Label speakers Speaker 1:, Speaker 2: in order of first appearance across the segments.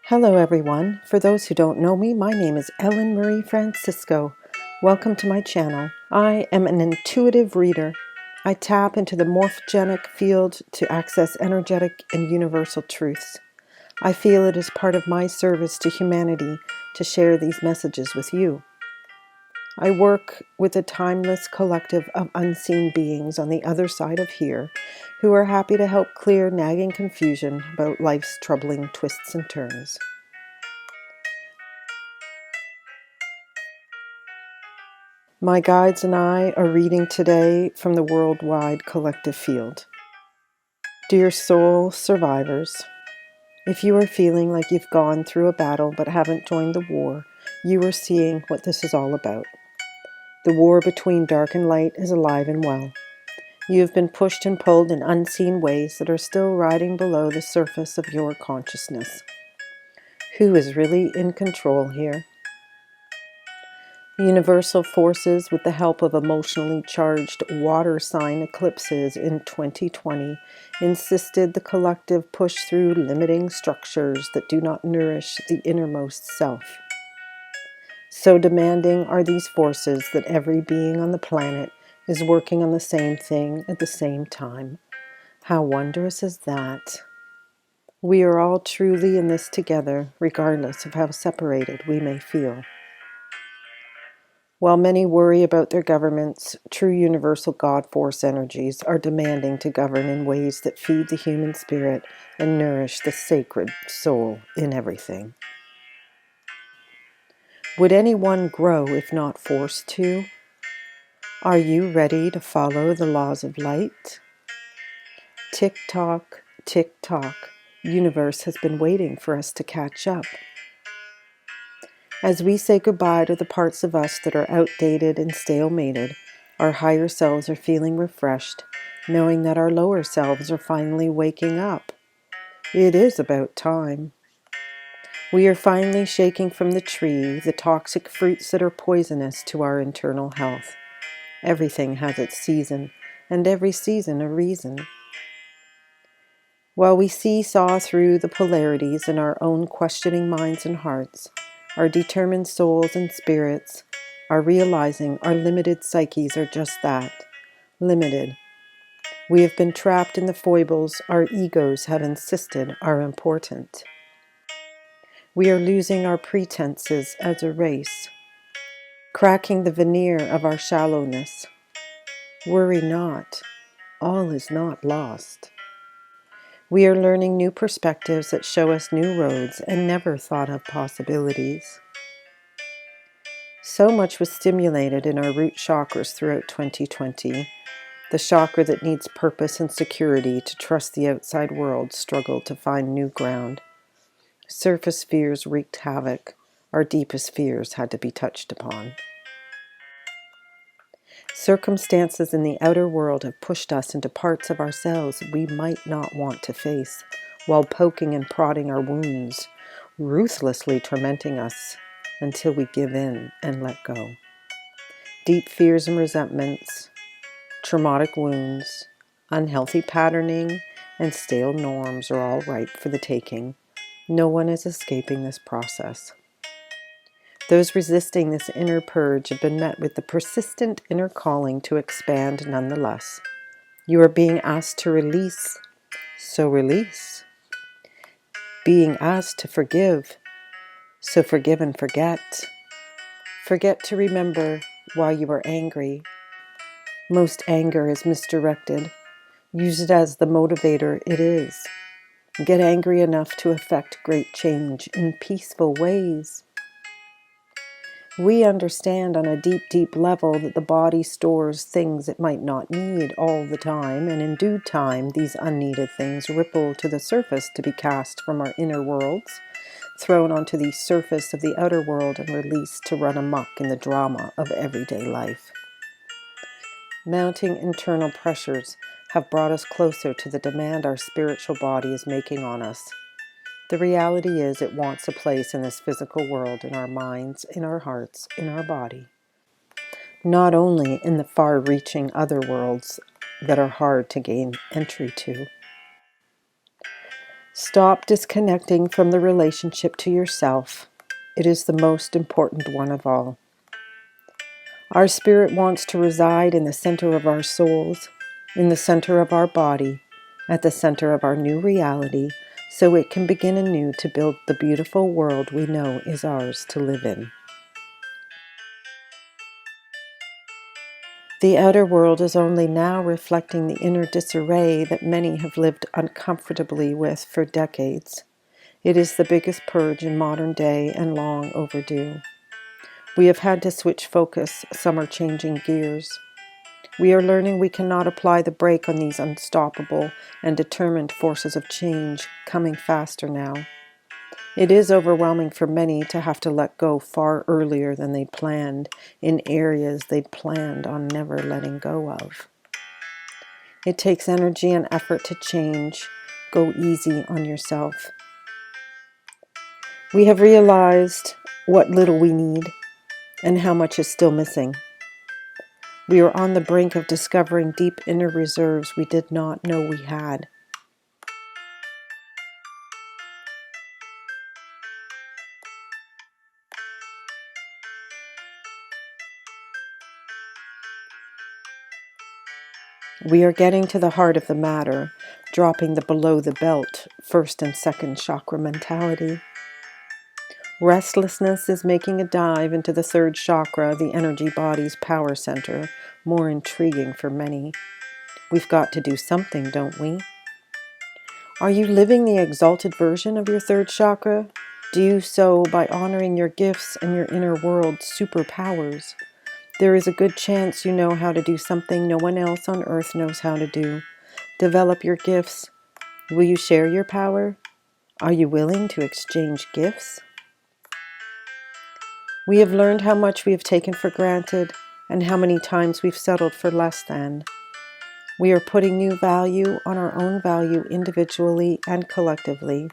Speaker 1: Hello everyone. For those who don't know me, my name is Ellen Marie Francisco. Welcome to my channel. I am an intuitive reader. I tap into the morphogenetic field to access energetic and universal truths. I feel it is part of my service to humanity to share these messages with you. I work with a timeless collective of unseen beings on the other side of here who are happy to help clear nagging confusion about life's troubling twists and turns. My guides and I are reading today from the worldwide collective field. Dear soul survivors, if you are feeling like you've gone through a battle but haven't joined the war, you are seeing what this is all about. The war between dark and light is alive and well. You have been pushed and pulled in unseen ways that are still riding below the surface of your consciousness. Who is really in control here? Universal forces, with the help of emotionally charged water sign eclipses in 2020, insisted the collective push through limiting structures that do not nourish the innermost self. So demanding are these forces that every being on the planet is working on the same thing at the same time. How wondrous is that? We are all truly in this together, regardless of how separated we may feel. While many worry about their governments, true universal God force energies are demanding to govern in ways that feed the human spirit and nourish the sacred soul in everything. Would anyone grow if not forced to? Are you ready to follow the laws of light? Tick-tock, tick-tock, universe has been waiting for us to catch up. As we say goodbye to the parts of us that are outdated and stalemated, our higher selves are feeling refreshed, knowing that our lower selves are finally waking up. It is about time. We are finally shaking from the tree the toxic fruits that are poisonous to our internal health. Everything has its season, and every season a reason. While we seesaw through the polarities in our own questioning minds and hearts, our determined souls and spirits are realizing our limited psyches are just that, limited. We have been trapped in the foibles our egos have insisted are important. We are losing our pretenses as a race, cracking the veneer of our shallowness. Worry not, all is not lost. We are learning new perspectives that show us new roads and never thought of possibilities. So much was stimulated in our root chakras throughout 2020. The chakra that needs purpose and security to trust the outside world struggled to find new ground. Surface fears wreaked havoc. Our deepest fears had to be touched upon. Circumstances in the outer world have pushed us into parts of ourselves we might not want to face, while poking and prodding our wounds, ruthlessly tormenting us until we give in and let go. Deep fears and resentments, traumatic wounds, unhealthy patterning, and stale norms are all ripe for the taking. No one is escaping this process. Those resisting this inner purge have been met with the persistent inner calling to expand nonetheless. You are being asked to release, so release. Being asked to forgive, so forgive and forget. Forget to remember why you are angry. Most anger is misdirected. Use it as the motivator it is. Get angry enough to effect great change in peaceful ways. We understand on a deep, deep level that the body stores things it might not need all the time, and in due time, these unneeded things ripple to the surface to be cast from our inner worlds, thrown onto the surface of the outer world, and released to run amok in the drama of everyday life. Mounting internal pressures have brought us closer to the demand our spiritual body is making on us. The reality is it wants a place in this physical world, in our minds, in our hearts, in our body. Not only in the far-reaching other worlds that are hard to gain entry to. Stop disconnecting from the relationship to yourself. It is the most important one of all. Our spirit wants to reside in the center of our souls, in the center of our body, at the center of our new reality, so it can begin anew to build the beautiful world we know is ours to live in. The outer world is only now reflecting the inner disarray that many have lived uncomfortably with for decades. It is the biggest purge in modern day and long overdue. We have had to switch focus, some are changing gears. We are learning we cannot apply the brake on these unstoppable and determined forces of change coming faster now. It is overwhelming for many to have to let go far earlier than they'd planned in areas they'd planned on never letting go of. It takes energy and effort to change. Go easy on yourself. We have realized what little we need and how much is still missing. We are on the brink of discovering deep inner reserves we did not know we had. We are getting to the heart of the matter, dropping the below the belt, first and second chakra mentality. Restlessness is making a dive into the third chakra, the energy body's power center, more intriguing for many. We've got to do something, don't we? Are you living the exalted version of your third chakra? Do so by honoring your gifts and your inner world's superpowers. There is a good chance you know how to do something no one else on earth knows how to do. Develop your gifts. Will you share your power? Are you willing to exchange gifts? We have learned how much we have taken for granted and how many times we've settled for less than. We are putting new value on our own value individually and collectively.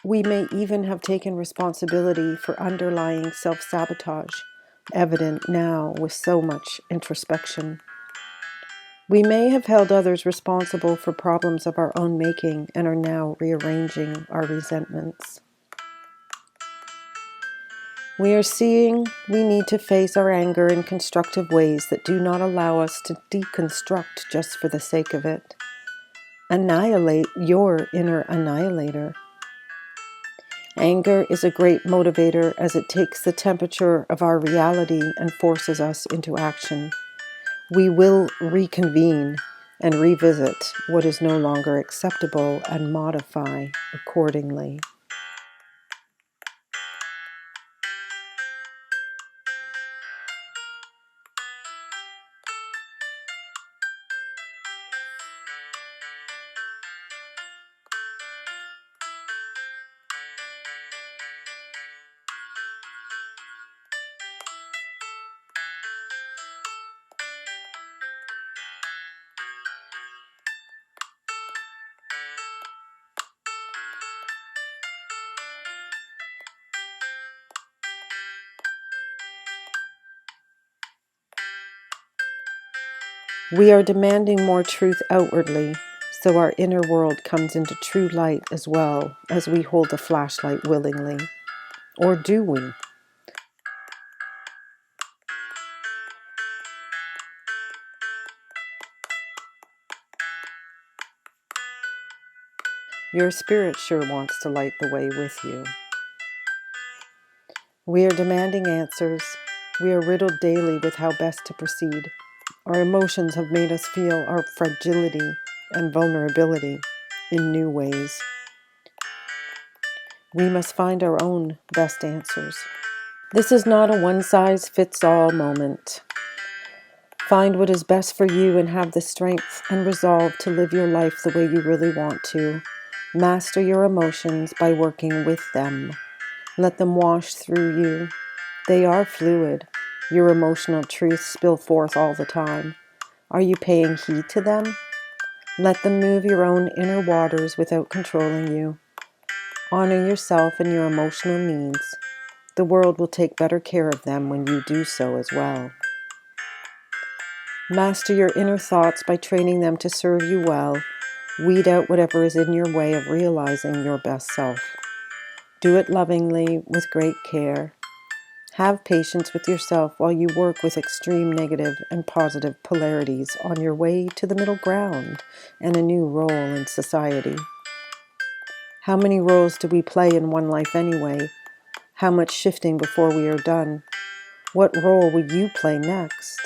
Speaker 1: We may even have taken responsibility for underlying self-sabotage, evident now with so much introspection. We may have held others responsible for problems of our own making and are now rearranging our resentments. We are seeing we need to face our anger in constructive ways that do not allow us to deconstruct just for the sake of it. Annihilate your inner annihilator. Anger is a great motivator as it takes the temperature of our reality and forces us into action. We will reconvene and revisit what is no longer acceptable and modify accordingly. We are demanding more truth outwardly, so our inner world comes into true light as well as we hold the flashlight willingly. Or do we? Your spirit sure wants to light the way with you. We are demanding answers. We are riddled daily with how best to proceed. Our emotions have made us feel our fragility and vulnerability in new ways. We must find our own best answers. This is not a one-size-fits-all moment. Find what is best for you and have the strength and resolve to live your life the way you really want to. Master your emotions by working with them. Let them wash through you. They are fluid. Your emotional truths spill forth all the time. Are you paying heed to them? Let them move your own inner waters without controlling you. Honor yourself and your emotional needs. The world will take better care of them when you do so as well. Master your inner thoughts by training them to serve you well. Weed out whatever is in your way of realizing your best self. Do it lovingly, with great care. Have patience with yourself while you work with extreme negative and positive polarities on your way to the middle ground and a new role in society. How many roles do we play in one life anyway? How much shifting before we are done? What role will you play next?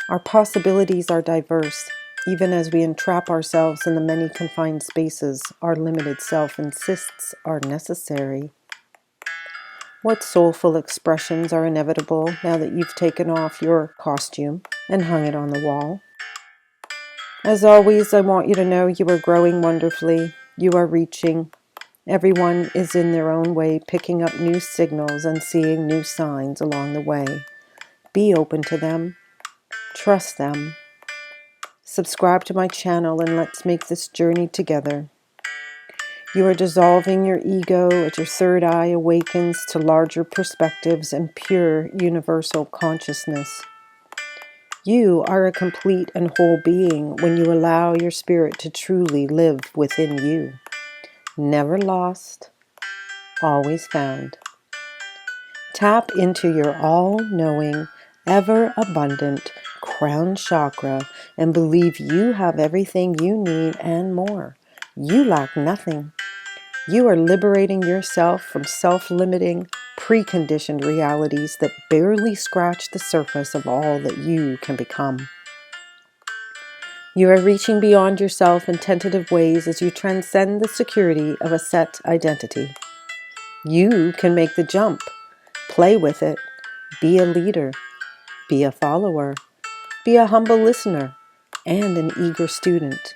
Speaker 1: Our possibilities are diverse, even as we entrap ourselves in the many confined spaces our limited self insists are necessary. What soulful expressions are inevitable now that you've taken off your costume and hung it on the wall? As always, I want you to know you are growing wonderfully. You are reaching. Everyone is in their own way picking up new signals and seeing new signs along the way. Be open to them. Trust them. Subscribe to my channel and let's make this journey together. You are dissolving your ego as your third eye awakens to larger perspectives and pure universal consciousness. You are a complete and whole being when you allow your spirit to truly live within you. Never lost, always found. Tap into your all-knowing, ever-abundant crown chakra and believe you have everything you need and more. You lack nothing. You are liberating yourself from self-limiting, preconditioned realities that barely scratch the surface of all that you can become. You are reaching beyond yourself in tentative ways as you transcend the security of a set identity. You can make the jump. Play with it. Be a leader. Be a follower. Be a humble listener and an eager student.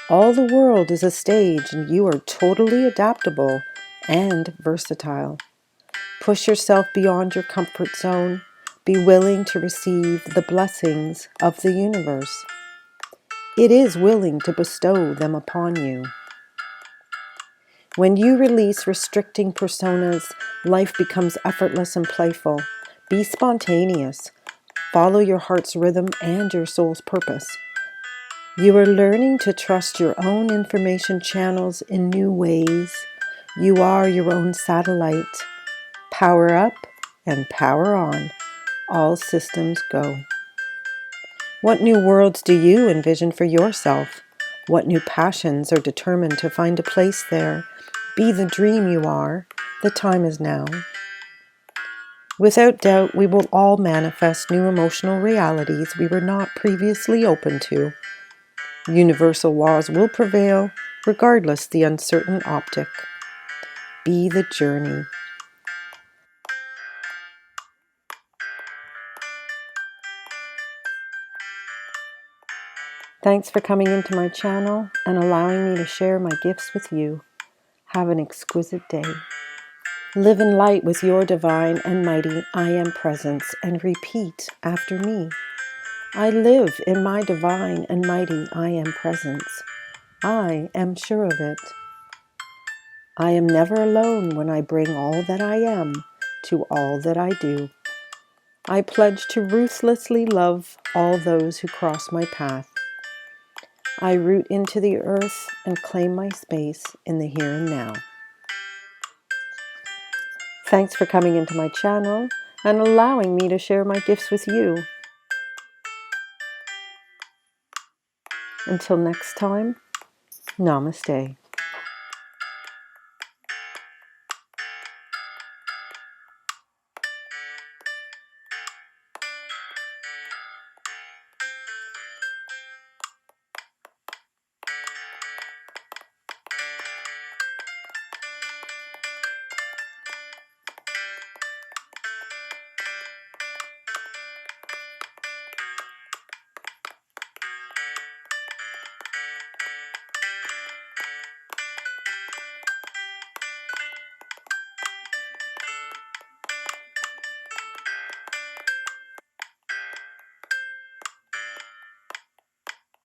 Speaker 1: All the world is a stage and you are totally adaptable and versatile. Push yourself beyond your comfort zone. Be willing to receive the blessings of the universe. It is willing to bestow them upon you. When you release restricting personas, life becomes effortless and playful. Be spontaneous. Follow your heart's rhythm and your soul's purpose. You are learning to trust your own information channels in new ways. You are your own satellite. Power up and power on. All systems go. What new worlds do you envision for yourself? What new passions are determined to find a place there? Be the dream you are. The time is now. Without doubt, we will all manifest new emotional realities we were not previously open to. Universal laws will prevail, regardless the uncertain optic. Be the journey. Thanks for coming into my channel and allowing me to share my gifts with you. Have an exquisite day. Live in light with your divine and mighty I Am presence and repeat after me. I live in my divine and mighty I Am presence. I am sure of it. I am never alone when I bring all that I am to all that I do. I pledge to ruthlessly love all those who cross my path. I root into the earth and claim my space in the here and now. Thanks for coming into my channel and allowing me to share my gifts with you. Until next time, namaste.